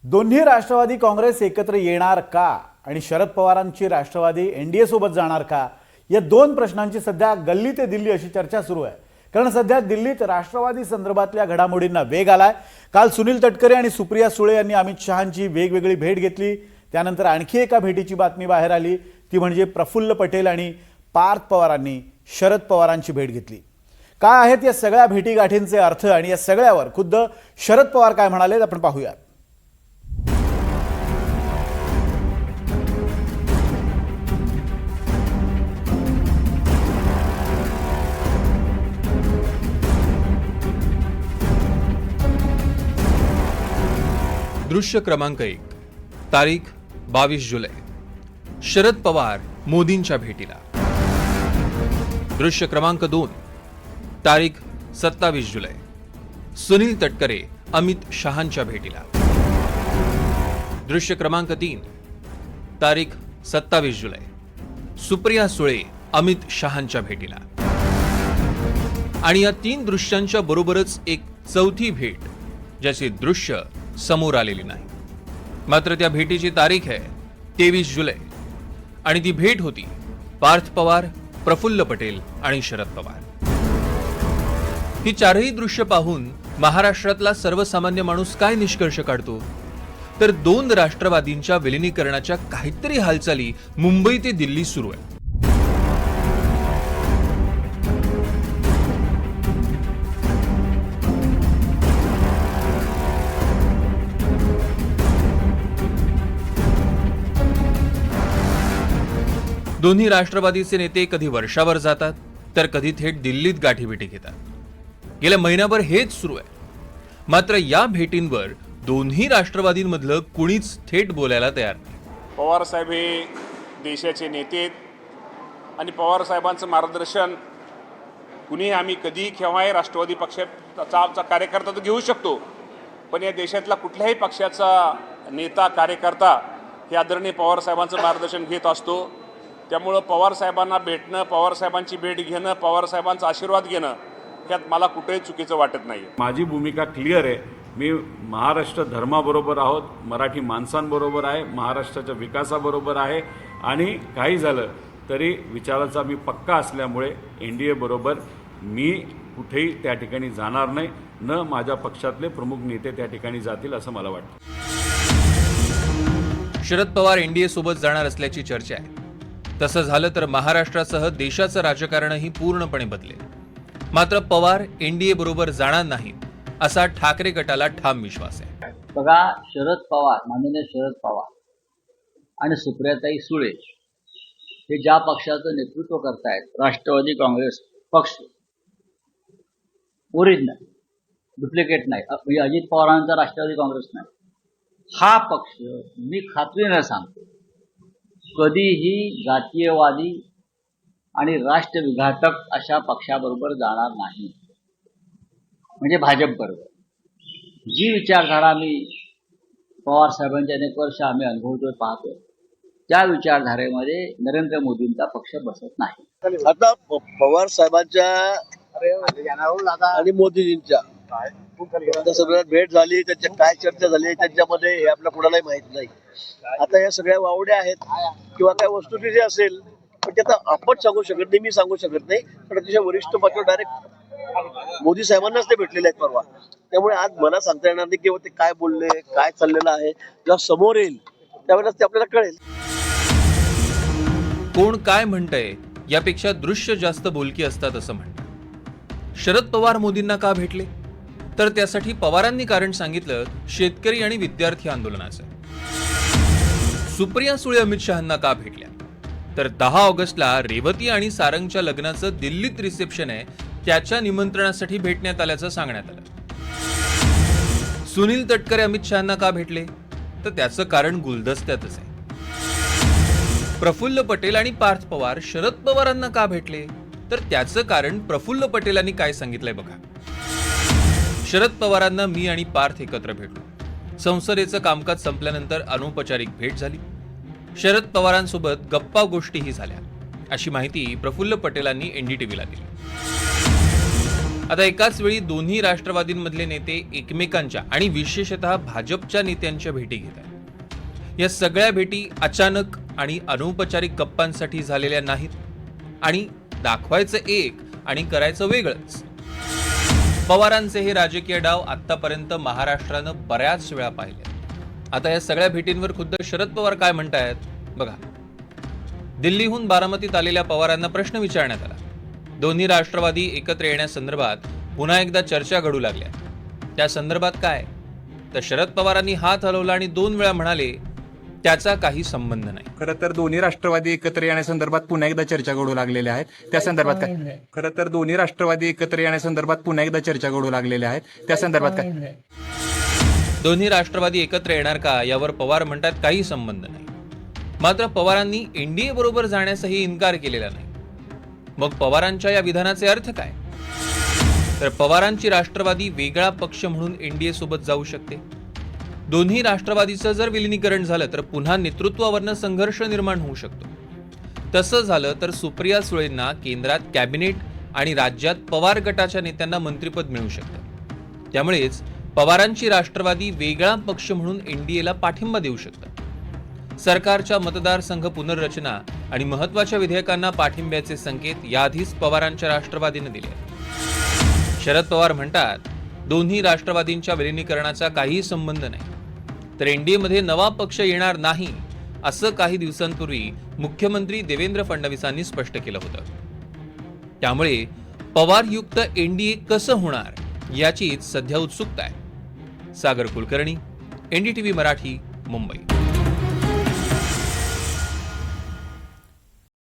दोन्ही राष्ट्रवादी काँग्रेस एकत्र येणार का आणि शरद पवारांची राष्ट्रवादी एनडीए सोबत जाणार का या दोन प्रश्नांची सध्या गल्ली ते दिल्ली अशी चर्चा सुरू आहे। कारण सध्या दिल्लीत राष्ट्रवादी संदर्भातल्या घडामोडींना वेग आलाय। काल सुनील तटकरे आणि सुप्रिया सुळे यांनी अमित शहांची वेगवेगळी भेट घेतली। त्यानंतर आणखी एका भेटीची बातमी बाहेर आली, ती म्हणजे प्रफुल्ल पटेल आणि पार्थ पवारांनी शरद पवारांची भेट घेतली। काय आहेत या सगळ्या भेटीगाठींचे अर्थ आणि या सगळ्यावर खुद्द शरद पवार काय म्हणाले आपण पाहूया। दृश्य क्रमांक 1 तारीख 22 जुलै शरद पवार मोदींच्या भेटीला। दृश्य क्रमांक 2 तारीख 27 जुलै सुनील तटकरे अमित शहांच्या भेटीला। दृश्य क्रमांक 3 तारीख 27 जुलै सुप्रिया सुळे अमित शहांच्या भेटीला। आणि या तीन दृश्यांच्या बरोबरच एक चौथी भेट ज्याचे दृश्य समोर आलेली नाही। मात्र त्या भेटीची तारीख आहे 23 जुलै आणि ती भेट होती पार्थ पवार, प्रफुल्ल पटेल आणि शरद पवार। ही चारही दृश्य पाहून महाराष्ट्रातला सर्वसामान्य माणूस काय निष्कर्ष काढतो, तर दोन राष्ट्रवादींच्या विलिनीकरणाच्या काहीतरी हालचाली मुंबई ते दिल्ली सुरू आहे। दोन्ही राष्ट्रवादीचे नेते कधी वर्षावर जातात तर कधी थेट दिल्लीत गाठीभेटी घेतात। गेल्या महिनाभर हेच सुरू आहे। मात्र या भेटींवर दोन्ही राष्ट्रवादींमधलं कुणीच थेट बोलायला तयार नाही। पवार साहेब हे देशाचे नेते आहेत आणि पवार साहेबांचं मार्गदर्शन कुणीही आम्ही कधी केव्हाही राष्ट्रवादी पक्षाचा कार्यकर्ता तर घेऊ शकतो, पण या देशातला कुठल्याही पक्षाचा नेता कार्यकर्ता हे आदरणीय पवार साहेबांचं मार्गदर्शन घेत असतो। त्यामुळं पवार साहेबांना भेटणं, पवार साहेबांची भेट घेणं, पवार साहेबांचा आशीर्वाद घेणं यात मला कुठेही चुकीचं वाटत नाही। माझी भूमिका क्लिअर आहे। मी महाराष्ट्र धर्माबरोबर आहोत, मराठी माणसांबरोबर आहे, महाराष्ट्राच्या विकासाबरोबर आहे आणि काही झालं तरी विचाराचा मी पक्का असल्यामुळे एनडीए बरोबर मी कुठेही त्या ठिकाणी जाणार नाही, न माझ्या पक्षातले प्रमुख नेते त्या ठिकाणी जातील असं मला वाटतं। शरद पवार एनडीए सोबत जाणार असल्याची चर्चा आहे। तसं झालं तर महाराष्ट्रासह देशाचं राजकारणही पूर्णपणे बदलेल। मात्र पवार एनडीए बरोबर जाणार नाहीत असा ठाकरे गटाला ठाम विश्वास आहे। बघा, शरद पवार, माननीय शरद पवार आणि सुप्रियाताई सुळे हे ज्या पक्षाचं नेतृत्व करतायत, राष्ट्रवादी काँग्रेस पक्ष, ओरिजिनल, डुप्लिकेट नाही, म्हणजे अजित पवारांचा राष्ट्रवादी काँग्रेस नाही, हा पक्ष मी खात्रीने सांगतो कधीही जातीयवादी आणि राष्ट्रविघातक अशा पक्षाबरोबर जाणार नाही। म्हणजे भाजप बरोबर जी विचारधारा मी पवार साहेबांच्या अनेक वर्ष आम्ही अनुभवतोय, पाहतोय, त्या विचारधारेमध्ये नरेंद्र मोदींचा पक्ष बसत नाही। आता पवार साहेबांच्या आणि मोदीजींच्या सगळ्या भेट झाली, त्यांच्या काय चर्चा झाली त्याच्यामध्ये हे आपल्या कोणालाही माहित नाही। आता या सगळ्या वावड्या आहेत किंवा काय वस्तुस्थिती असेल पण ते आता आपण सांगू शकत नाही, मी सांगू शकत नाही, पण अतिशय वरिष्ठ पातळीवर डायरेक्ट मोदी साहेबांनाच ते भेटलेले आहेत परवा। त्यामुळे आज मला सांगता येणार नाही की ते काय बोलले, काय चाललेलं आहे, जेव्हा समोर येईल त्यावेळेस ते आपल्याला कळेल। कोण काय म्हणतंय यापेक्षा दृश्य जास्त बोलकी असतात असं म्हणतात। शरद पवार मोदींना का भेटले, तर त्यासाठी पवारांनी कारण सांगितलं शेतकरी आणि विद्यार्थी आंदोलनाचं। सुप्रिया सुळे अमित शहांना का भेटल्या, तर 10 ऑगस्टला रेवती आणि सारंगच्या लग्नाचं दिल्लीत रिसेप्शन आहे, त्याच्या निमंत्रणासाठी भेटण्यात आल्याचं सांगण्यात आलं। सुनील तटकरे अमित शहांना का भेटले, तर त्याचं कारण गुलदस्त्यातच आहे। प्रफुल्ल पटेल आणि पार्थ पवार शरद पवारांना का भेटले, तर त्याचं कारण प्रफुल्ल पटेलांनी काय सांगितलंय बघा। शरद पवारांना मी आणि पार्थ एकत्र भेटलो। संसदेचं कामकाज संपल्यानंतर अनौपचारिक भेट झाली। शरद पवारांसोबत गप्पा गोष्टीही झाल्या, अशी माहिती प्रफुल्ल पटेलांनी एनडीटीव्हीला दिली। आता एकाच वेळी दोन्ही राष्ट्रवादींमधले नेते एकमेकांच्या आणि विशेषतः भाजपच्या नेत्यांच्या भेटी घेत आहेत. या सगळ्या भेटी अचानक आणि अनौपचारिक गप्पांसाठी झालेल्या नाहीत आणि दाखवायचं एक आणि करायचं वेगळंच. पवारांचे हे राजकीय डाव आतापर्यंत महाराष्ट्रानं बऱ्याच वेळा पाहिले. आता या सगळ्या भेटींवर खुद्द शरद पवार काय म्हणतायत बघा. दिल्लीहून बारामतीत आलेल्या पवारांना प्रश्न विचारण्यात आला. दोन्ही राष्ट्रवादी एकत्र येण्यासंदर्भात पुन्हा एकदा चर्चा घडू लागल्या. त्या संदर्भात काय तर शरद पवारांनी हात हलवला आणि 2 वेळा म्हणाले त्याचा काही संबंध नाही. खरं तर दोन्ही राष्ट्रवादी एकत्र येण्यासंदर्भात पुन्हा एकदा चर्चा घडू लागलेल्या आहेत. त्या संदर्भात काय? खरं तर दोन्ही राष्ट्रवादी एकत्र येण्यासंदर्भात पुन्हा एकदा चर्चा घडू लागलेल्या आहेत. त्या संदर्भात काय? दोन्ही राष्ट्रवादी एकत्र येणार का यावर पवार म्हणतात काही संबंध नाही. मात्र पवारांनी एनडीए बरोबर जाण्यासही इन्कार केलेला नाही. मग पवारांच्या या विधानाचे अर्थ काय? तर पवारांची राष्ट्रवादी वेगळा पक्ष म्हणून एनडीए सोबत जाऊ शकते. दोन्ही राष्ट्रवादीचं जर विलिनीकरण झालं तर पुन्हा नेतृत्वावरनं संघर्ष निर्माण होऊ शकतो. तसं झालं तर सुप्रिया सुळेंना केंद्रात कॅबिनेट आणि राज्यात पवार गटाच्या नेत्यांना मंत्रिपद मिळू शकतं. त्यामुळेच पवारांची राष्ट्रवादी वेगळा पक्ष म्हणून एनडीएला पाठिंबा देऊ शकतं. सरकारच्या मतदारसंघ पुनर्रचना आणि महत्वाच्या विधेयकांना पाठिंब्याचे संकेत याआधीच पवारांच्या राष्ट्रवादीने दिले. शरद पवार म्हणतात दोन्ही राष्ट्रवादींच्या विलिनीकरणाचा काही संबंध नाही. तर एनडीएमध्ये नवा पक्ष येणार नाही असं काही दिवसांपूर्वी मुख्यमंत्री देवेंद्र फडणवीसांनी स्पष्ट केलं होतं. त्यामुळे पवारयुक्त एनडीए कसं होणार याचीच सध्या उत्सुकता आहे. सागर कुलकर्णी, एनडीटीव्ही मराठी, मुंबई.